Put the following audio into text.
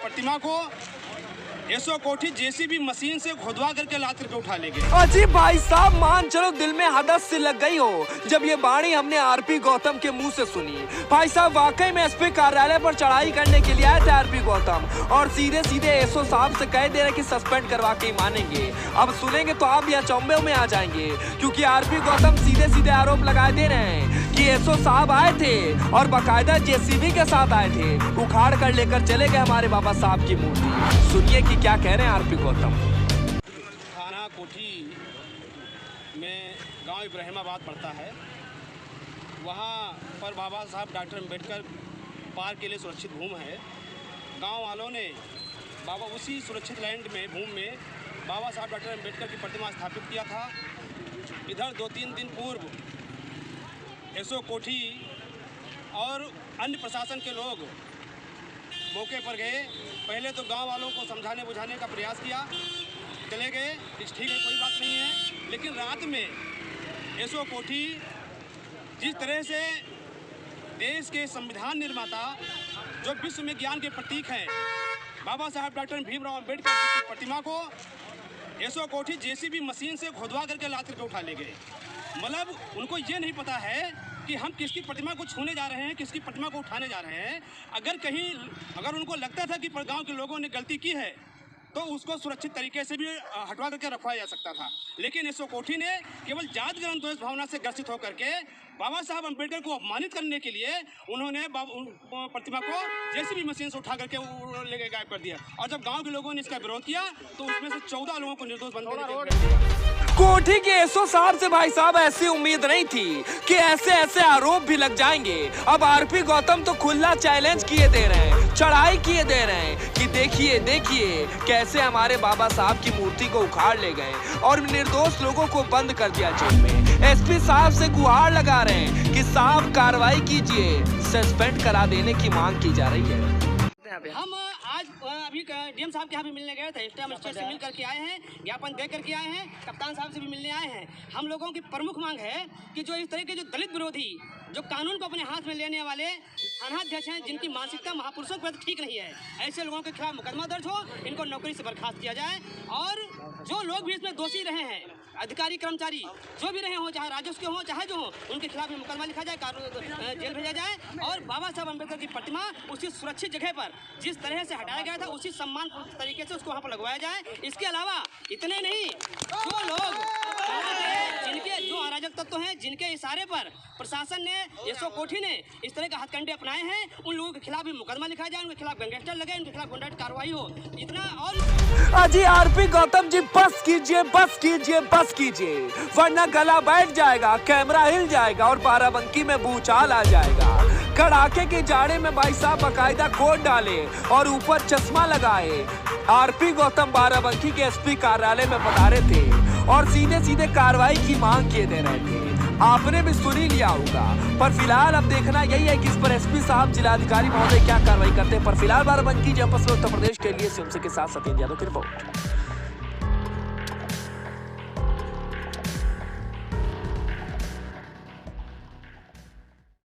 प्रतिमा को एसओ कोठी JCB machine से खुदवा करके लाद करके उठा ले गए। अजी भाई साहब, मान चलो दिल में हदस सी लग गई हो जब ये बाणी हमने आरपी गौतम के मुंह से सुनी। भाई साहब वाकई में एसपी कार्यालय पर चढ़ाई करने के लिए आए थे आरपी गौतम, और सीधे सीधे एसओ साहब से कह दे रहे कि सस्पेंड करवा के ही मानेंगे। अब सुनेंगे तो आप यहाँ चौंबे में आ जाएंगे, क्योंकि आरपी गौतम सीधे सीधे आरोप लगाए दे रहे हैं कि एसओ साहब आए थे और बाकायदा जेसीबी के साथ आए थे, उखाड़ कर लेकर चले गए हमारे बाबा साहब की मूर्ति। सुनिए कि क्या कह रहे हैं आरपी गौतम। थाना कोठी में गांव इब्राहिमाबाद पड़ता है, वहां पर बाबा साहब डॉक्टर अम्बेडकर पार्क के लिए सुरक्षित भूमि है। गांव वालों ने बाबा उसी सुरक्षित लैंड में भूमि में बाबा साहब डॉक्टर अम्बेडकर की प्रतिमा स्थापित किया था। इधर 2-3 दिन पूर्व एसओ कोठी और अन्य प्रशासन के लोग मौके पर गए। पहले तो गांव वालों को समझाने बुझाने का प्रयास किया, चले गए, ठीक है कोई बात नहीं है। लेकिन रात में एसओ कोठी जिस तरह से देश के संविधान निर्माता जो विश्व में ज्ञान के प्रतीक हैं बाबा साहब डॉक्टर भीमराव अम्बेडकर की प्रतिमा को एसओ कोठी जेसीबी मशीन से खुदवा करके लाद करके उठा ले गए। मतलब उनको ये नहीं पता है कि हम किसकी प्रतिमा को छूने जा रहे हैं, किसकी प्रतिमा को उठाने जा रहे हैं। अगर उनको लगता था कि गांव के लोगों ने गलती की है तो उसको सुरक्षित तरीके से भी हटवा करके रखवाया जा सकता था। लेकिन एसओ कोठी ने केवल जात ग्रंथों भावना से ग्रसित होकर के बाबा साहब अम्बेडकर को अपमानित करने के लिए उन्होंने प्रतिमा को जेसीबी मशीन से उठा करके लेके गायब कर दिया। और जब गांव के लोगों ने इसका विरोध किया तो उसमें से 14 लोगों को निर्दोष बंद कर दिया। कोठी के एसओ साहब से भाई साहब ऐसी उम्मीद नहीं थी कि ऐसे ऐसे आरोप भी लग जाएंगे। अब आरपी गौतम तो खुला चैलेंज किए दे रहे हैं, चढ़ाई किए दे रहे हैं कि देखिए देखिए कैसे हमारे बाबा साहब की मूर्ति को उखाड़ ले गए और निर्दोष लोगों को बंद कर दिया जेल में। एसपी साहब से गुहार लगा रहे हैं कि साहब कार्रवाई कीजिए, सस्पेंड करा देने की मांग की जा रही है। हम आज अभी डीएम साहब के यहाँ भी मिलने गए थे, स्टाफ से मिल करके आए हैं, ज्ञापन दे करके आए हैं, कप्तान साहब से भी मिलने आए हैं। हम लोगों की प्रमुख मांग है कि जो इस तरह के जो दलित विरोधी जो कानून को अपने हाथ में लेने वाले थानाध्यक्ष हैं, जिनकी मानसिकता महापुरुषों के प्रति ठीक नहीं है, ऐसे लोगों के खिलाफ मुकदमा दर्ज हो, इनको नौकरी से बर्खास्त किया जाए। और जो लोग भी इसमें दोषी रहे हैं, अधिकारी कर्मचारी जो भी रहे हों, चाहे राजस्व के हों चाहे जो हों, उनके खिलाफ भी मुकदमा लिखा जाए, जेल भेजा जाए। और बाबा साहब अम्बेडकर की प्रतिमा उसी सुरक्षित जगह पर जिस तरह से हटाया गया था उसी सम्मान तरीके से उसको वहाँ पर लगवाया जाए। इसके अलावा इतने नहीं, जो लोग जिनके जो अराजक तत्व हैं, जिनके इशारे पर प्रशासन ने एसओ कोठी ने इस तरह के हथकंडे अपनाए हैं, उन लोगों के खिलाफ भी मुकदमा लिखा जाए, उनके खिलाफ गैंगस्टर लगे, उनके खिलाफ गुंडा कार्रवाई हो। इतना और अजी आरपी गौतम जी बस कीजिए, बस कीजिए, बस कीजिए, वरना गला बैठ जाएगा, कैमरा हिल जाएगा और बाराबंकी में भूचाल आ जाएगा। कड़ाके के जाड़े में भाई साहब बाकायदा कोट डाले और ऊपर चश्मा लगाए आरपी गौतम बाराबंकी के एसपी कार्यालय में पधारे थे और सीधे सीधे कार्रवाई की मांग किए दे रहे थे। आपने भी सुन ही लिया होगा, पर फिलहाल अब देखना यही है कि इस पर एसपी साहब जिलाधिकारी महोदय क्या कार्रवाई करते हैं। पर फिलहाल बाराबंकी जनपद उत्तर प्रदेश के लिए सिमसे के साथ सत्येंद्र यादव की रिपोर्ट।